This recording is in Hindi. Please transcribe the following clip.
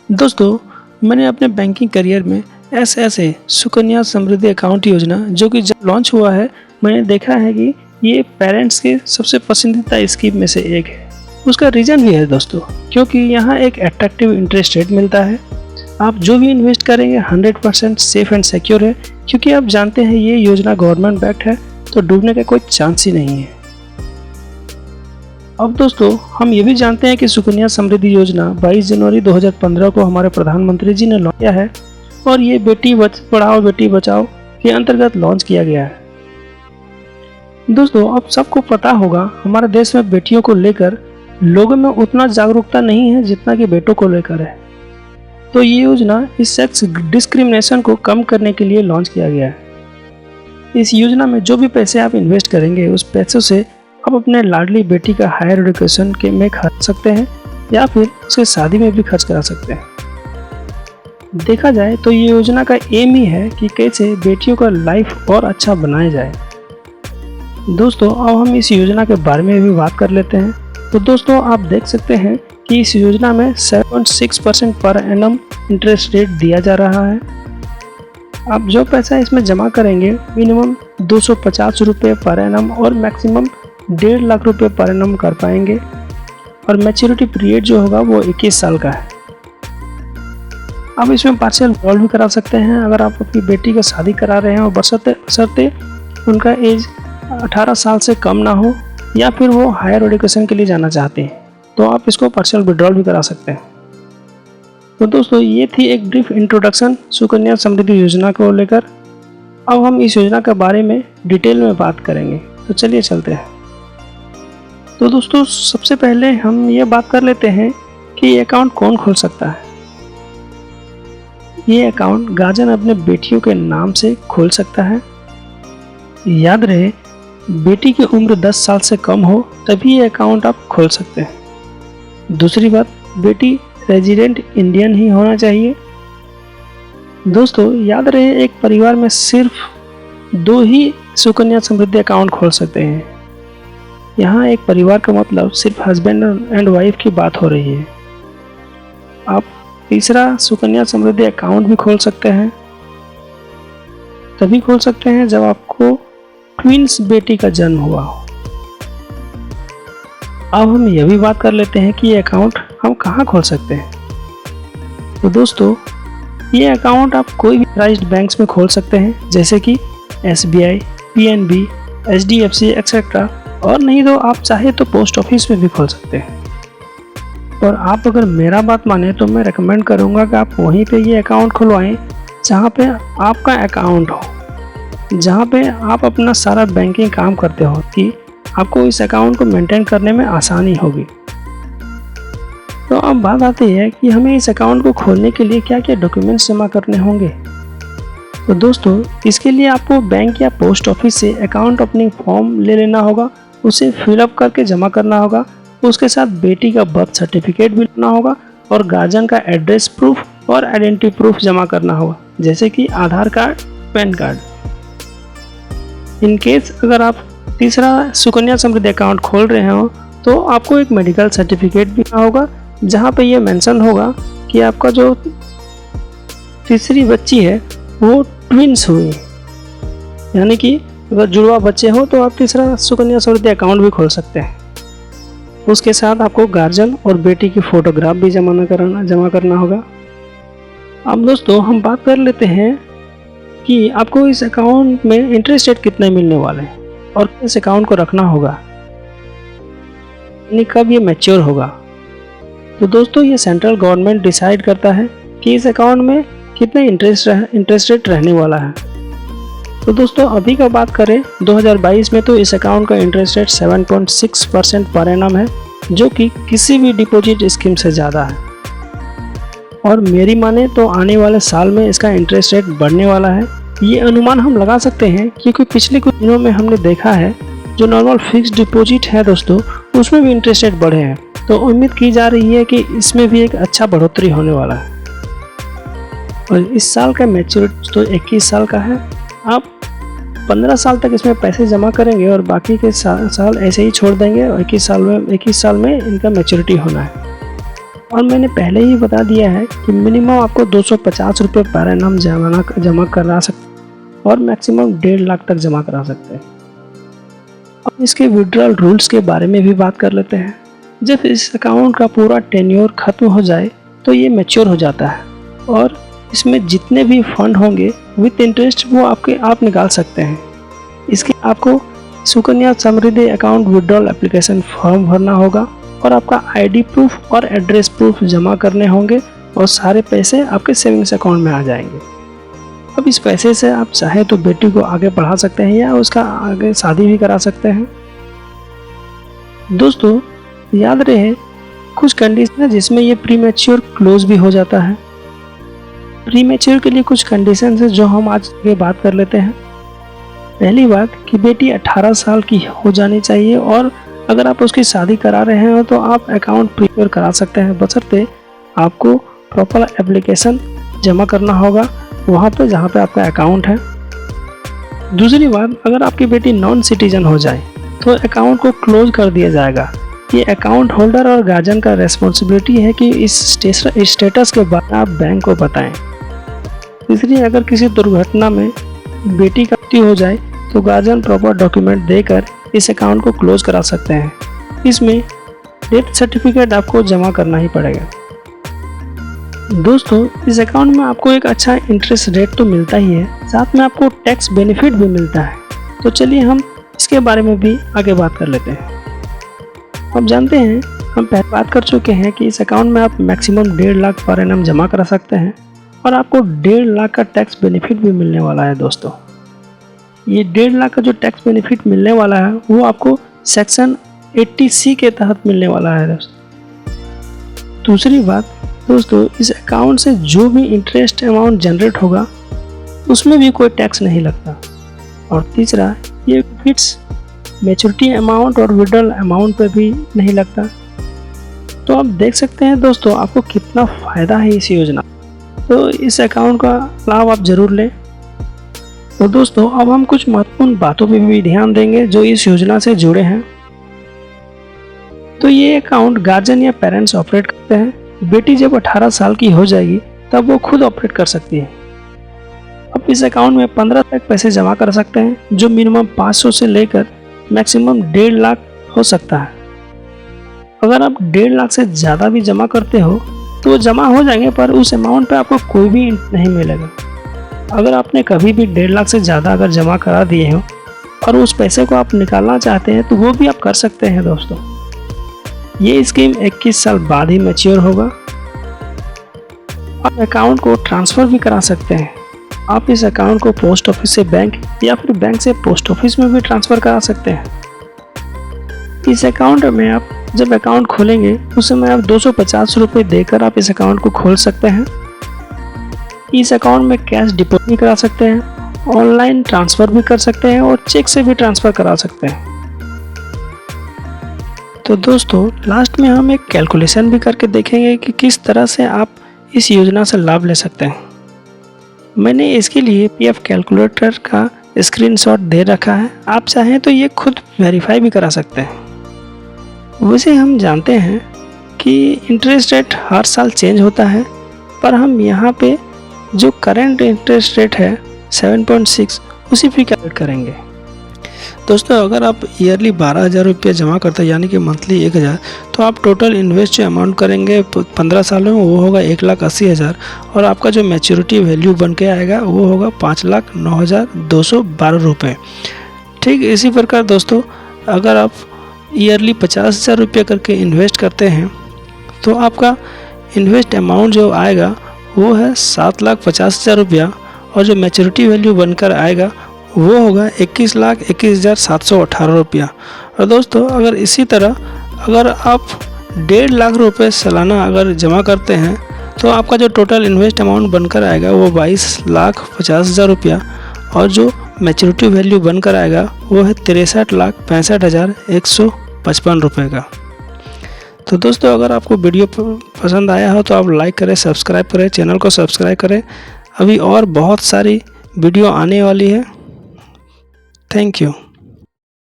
दोस्तों, मैंने अपने बैंकिंग करियर में ऐसे सुकन्या समृद्धि अकाउंट योजना जो कि जब लॉन्च हुआ है, मैंने देखा है कि ये पेरेंट्स के सबसे पसंदीदा स्कीम में से एक है। उसका रीज़न भी है दोस्तों, क्योंकि यहाँ एक अट्रैक्टिव इंटरेस्ट रेट मिलता है। आप जो भी इन्वेस्ट करेंगे 100% सेफ एंड सिक्योर है, क्योंकि आप जानते हैं ये योजना गवर्नमेंट बैक्ड है, तो डूबने का कोई चांस ही नहीं है। अब दोस्तों, हम ये भी जानते हैं कि सुकन्या समृद्धि योजना 22 जनवरी 2015 को हमारे प्रधानमंत्री जी ने लॉन्च किया है और ये बेटी पढ़ाओ बेटी बचाओ के अंतर्गत लॉन्च किया गया है। दोस्तों, अब सबको पता होगा हमारे देश में बेटियों को लेकर लोगों में उतना जागरूकता नहीं है जितना कि बेटों को लेकर है। तो ये योजना इस सेक्स डिस्क्रिमिनेशन को कम करने के लिए लॉन्च किया गया है। इस योजना में जो भी पैसे आप इन्वेस्ट करेंगे, उस पैसों से आप अपने लाडली बेटी का हायर एजुकेशन के में खर्च सकते हैं या फिर उसके शादी में भी खर्च करा सकते हैं। देखा जाए तो ये योजना का एम ही है कि कैसे बेटियों का लाइफ और अच्छा बनाया जाए। दोस्तों, अब हम इस योजना के बारे में भी बात कर लेते हैं। तो दोस्तों, आप देख सकते हैं कि इस योजना में 7.6% पर एनम इंटरेस्ट रेट दिया जा रहा है। आप जो पैसा इसमें जमा करेंगे मिनिमम 250 रुपये पर एनम और मैक्सिमम 1.5 लाख रुपये पर एनम कर पाएंगे और मैच्योरिटी पीरियड जो होगा वो 21 साल का है। आप इसमें पार्शियल विड्रॉल भी करा सकते हैं अगर आप अपनी बेटी का शादी करा रहे हैं और बशर्ते उनका एज 18 साल से कम ना हो या फिर वो हायर एजुकेशन के लिए जाना चाहते हैं, तो आप इसको पार्शियल विड्रॉल भी करा सकते हैं। तो दोस्तों, ये थी एक ब्रीफ इंट्रोडक्शन सुकन्या समृद्धि योजना को लेकर। अब हम इस योजना के बारे में डिटेल में बात करेंगे, तो चलिए चलते हैं। तो दोस्तों, सबसे पहले हम ये बात कर लेते हैं कि ये अकाउंट कौन खोल सकता है। ये अकाउंट गार्जियन अपने बेटियों के नाम से खोल सकता है। याद रहे, बेटी की उम्र 10 साल से कम हो तभी ये अकाउंट आप खोल सकते हैं। दूसरी बात, बेटी रेजिडेंट इंडियन ही होना चाहिए। दोस्तों, याद रहे, एक परिवार में सिर्फ 2 ही सुकन्या समृद्धि अकाउंट खोल सकते हैं। यहाँ एक परिवार का मतलब सिर्फ हस्बैंड एंड वाइफ की बात हो रही है। आप तीसरा सुकन्या समृद्धि अकाउंट भी खोल सकते हैं, तभी खोल सकते हैं जब आपको ट्विंस बेटी का जन्म हुआ हो। अब हम यह भी बात कर लेते हैं कि ये अकाउंट हम कहाँ खोल सकते हैं। तो दोस्तों, ये अकाउंट आप कोई भी ऑथराइज्ड बैंक्स में खोल सकते हैं, जैसे कि SBI, PNB, HDFC एक्सेट्रा, और नहीं तो आप चाहे तो पोस्ट ऑफिस में भी खोल सकते हैं। और आप अगर मेरा बात माने तो मैं रेकमेंड करूँगा कि आप वहीं पे ये अकाउंट खुलवाएं जहाँ पे आपका अकाउंट हो, जहाँ पे आप अपना सारा बैंकिंग काम करते हो, कि आपको इस अकाउंट को मेंटेन करने में आसानी होगी। तो अब बात आती है कि हमें इस अकाउंट को खोलने के लिए क्या क्या डॉक्यूमेंट्स जमा करने होंगे। तो दोस्तों, इसके लिए आपको बैंक या पोस्ट ऑफिस से अकाउंट ओपनिंग फॉर्म ले लेना होगा, उसे फिलअप करके जमा करना होगा। उसके साथ बेटी का बर्थ सर्टिफिकेट भी लेना होगा और गार्जियन का एड्रेस प्रूफ और आइडेंटिटी प्रूफ जमा करना होगा, जैसे कि Aadhaar card, PAN card. In case अगर आप तीसरा सुकन्या समृद्धि अकाउंट खोल रहे हो तो आपको एक मेडिकल सर्टिफिकेट भी होगा, जहाँ पे ये मेंशन होगा कि आपका जो तीसरी बच्ची है वो ट्विंस हुई है, यानी कि अगर जुड़वा बच्चे हो तो आप तीसरा सुकन्या समृद्धि अकाउंट भी खोल सकते हैं। उसके साथ आपको गार्जियन और बेटी की फोटोग्राफ भी जमा करना होगा। अब दोस्तों, हम बात कर लेते हैं कि आपको इस अकाउंट में इंटरेस्ट रेट कितने मिलने वाले हैं और इस अकाउंट को रखना होगा, यानी कब ये मैच्योर होगा। तो दोस्तों, ये सेंट्रल गवर्नमेंट डिसाइड करता है कि इस अकाउंट में कितने इंटरेस्ट रेट रहने वाला है। तो दोस्तों, अभी का बात करें 2022 में, तो इस अकाउंट का इंटरेस्ट रेट 7.6% पर एनम है, जो कि किसी भी डिपॉजिट स्कीम से ज़्यादा है। और मेरी माने तो आने वाले साल में इसका इंटरेस्ट रेट बढ़ने वाला है। ये अनुमान हम लगा सकते हैं क्योंकि पिछले कुछ दिनों में हमने देखा है जो नॉर्मल फिक्स्ड डिपॉजिट है दोस्तों, उसमें भी इंटरेस्ट रेट बढ़े हैं। तो उम्मीद की जा रही है कि इसमें भी एक अच्छा बढ़ोतरी होने वाला है। और इस साल का मैच्योरिटी तो 21 साल का है। आप 15 साल तक इसमें पैसे जमा करेंगे और बाकी के साल ऐसे ही छोड़ देंगे और 21 साल में इनका मैच्योरिटी होना है। और मैंने पहले ही बता दिया है कि मिनिमम आपको 250 रुपये पर एनम जमा करा सकते और मैक्सिमम 1.5 लाख तक जमा करा सकते हैं। अब इसके विड्रॉल रूल्स के बारे में भी बात कर लेते हैं। जब इस अकाउंट का पूरा टेन्योर खत्म हो जाए तो ये मैच्योर हो जाता है और इसमें जितने भी फंड होंगे विथ इंटरेस्ट वो आप निकाल सकते हैं। इसके आपको Sukanya Samriddhi account withdrawal application form भरना होगा और आपका आईडी प्रूफ और एड्रेस प्रूफ जमा करने होंगे और सारे पैसे आपके सेविंग्स अकाउंट में आ जाएंगे। अब इस पैसे से आप चाहे तो बेटी को आगे पढ़ा सकते हैं या उसका आगे शादी भी करा सकते हैं। दोस्तों याद रहे कुछ कंडीशन है जिसमें ये प्री मैच्योर क्लोज भी हो जाता है। प्री मैच्योर के लिए कुछ कंडीशन है जो हम आज के बात कर लेते हैं। पहली बात कि बेटी 18 साल की हो जानी चाहिए और अगर आप उसकी शादी करा रहे हो तो आप अकाउंट प्रीपेयर करा सकते हैं, बशर्ते आपको प्रॉपर एप्लीकेशन जमा करना होगा वहाँ पे जहाँ पे आपका अकाउंट है। दूसरी बात, अगर आपकी बेटी नॉन सिटीजन हो जाए तो अकाउंट को क्लोज कर दिया जाएगा। ये अकाउंट होल्डर और गार्जियन का रेस्पॉन्सिबिलिटी है कि इस स्टेटस के बारे में आप बैंक को बताएं। तीसरी, अगर किसी दुर्घटना में बेटी का मृत्यु हो जाए तो गार्जियन प्रॉपर डॉक्यूमेंट देकर इस अकाउंट को क्लोज करा सकते हैं। इसमें डेथ सर्टिफिकेट आपको जमा करना ही पड़ेगा। दोस्तों इस अकाउंट में आपको एक अच्छा इंटरेस्ट रेट तो मिलता ही है, साथ में आपको टैक्स बेनिफिट भी मिलता है। तो चलिए हम इसके बारे में भी आगे बात कर लेते हैं। अब जानते हैं, हम पहले बात कर चुके हैं कि इस अकाउंट में आप मैक्सिमम 1.5 लाख पर एनम जमा करा सकते हैं और आपको 1.5 लाख का टैक्स बेनिफिट भी मिलने वाला है। दोस्तों ये 1.5 लाख का जो टैक्स बेनिफिट मिलने वाला है वो आपको सेक्शन 80C के तहत मिलने वाला है। दूसरी बात दोस्तों, इस अकाउंट से जो भी इंटरेस्ट अमाउंट जनरेट होगा उसमें भी कोई टैक्स नहीं लगता। और तीसरा, ये फिक्स मैच्योरिटी अमाउंट और विड्रॉल अमाउंट पे भी नहीं लगता। तो आप देख सकते हैं दोस्तों आपको कितना फ़ायदा है इस योजना। तो इस अकाउंट का लाभ आप ज़रूर लें। तो दोस्तों अब हम कुछ महत्वपूर्ण बातों पे भी ध्यान देंगे जो इस योजना से जुड़े हैं। तो ये अकाउंट गार्जियन या पेरेंट्स ऑपरेट करते हैं। बेटी जब 18 साल की हो जाएगी तब वो खुद ऑपरेट कर सकती है। अब इस अकाउंट में 15 तक पैसे जमा कर सकते हैं, जो मिनिमम 500 से लेकर मैक्सिमम 1.5 लाख हो सकता है। अगर आप 1.5 लाख से ज़्यादा भी जमा करते हो तो वो जमा हो जाएंगे, पर उस अमाउंट पे आपको कोई भी नहीं मिलेगा। अगर आपने कभी भी 1.5 लाख से ज़्यादा अगर जमा करा दिए हो और उस पैसे को आप निकालना चाहते हैं तो वो भी आप कर सकते हैं। दोस्तों ये स्कीम 21 साल बाद ही मैच्योर होगा। आप अकाउंट को ट्रांसफ़र भी करा सकते हैं। आप इस अकाउंट को पोस्ट ऑफिस से बैंक या फिर बैंक से पोस्ट ऑफिस में भी ट्रांसफ़र करा सकते हैं। इस अकाउंट में आप जब अकाउंट खोलेंगे उस समय आप 250 रुपये देकर आप इस अकाउंट को खोल सकते हैं। इस अकाउंट में कैश डिपॉजिट भी करा सकते हैं, ऑनलाइन ट्रांसफ़र भी कर सकते हैं और चेक से भी ट्रांसफ़र करा सकते हैं। तो दोस्तों लास्ट में हम एक कैलकुलेशन भी करके देखेंगे कि किस तरह से आप इस योजना से लाभ ले सकते हैं। मैंने इसके लिए पीएफ कैलकुलेटर का स्क्रीनशॉट दे रखा है, आप चाहें तो ये खुद वेरीफाई भी करा सकते हैं। वैसे हम जानते हैं कि इंटरेस्ट रेट हर साल चेंज होता है, पर हम यहाँ पे जो करंट इंटरेस्ट रेट है 7.6 उसी पे कैलकुलेट करेंगे। दोस्तों अगर आप ईयरली 12,000 रुपये जमा करते हैं यानी कि मंथली 1,000, तो आप टोटल इन्वेस्ट जो अमाउंट करेंगे 15 सालों में वो होगा 1,80,000 और आपका जो मैच्योरिटी वैल्यू बन के आएगा वो होगा 5,09,212 रुपये। ठीक इसी प्रकार दोस्तों अगर आप ईयरली 50,000 रुपये करके इन्वेस्ट करते हैं तो आपका इन्वेस्ट अमाउंट जो आएगा वो है 7,50,000 रुपया और जो मैच्योरिटी वैल्यू बनकर आएगा वो होगा 21,21,718 रुपया। और दोस्तों अगर इसी तरह अगर आप 1.5 लाख रुपए सालाना अगर जमा करते हैं तो आपका जो टोटल इन्वेस्ट अमाउंट बनकर आएगा वो 22,50,000 रुपया और जो मैच्योरिटी वैल्यू बनकर आएगा वो है 63,65,155 रुपये का। तो दोस्तों अगर आपको वीडियो पसंद आया हो तो आप लाइक करें, सब्सक्राइब करें, चैनल को सब्सक्राइब करें। अभी और बहुत सारी वीडियो आने वाली है। Thank you.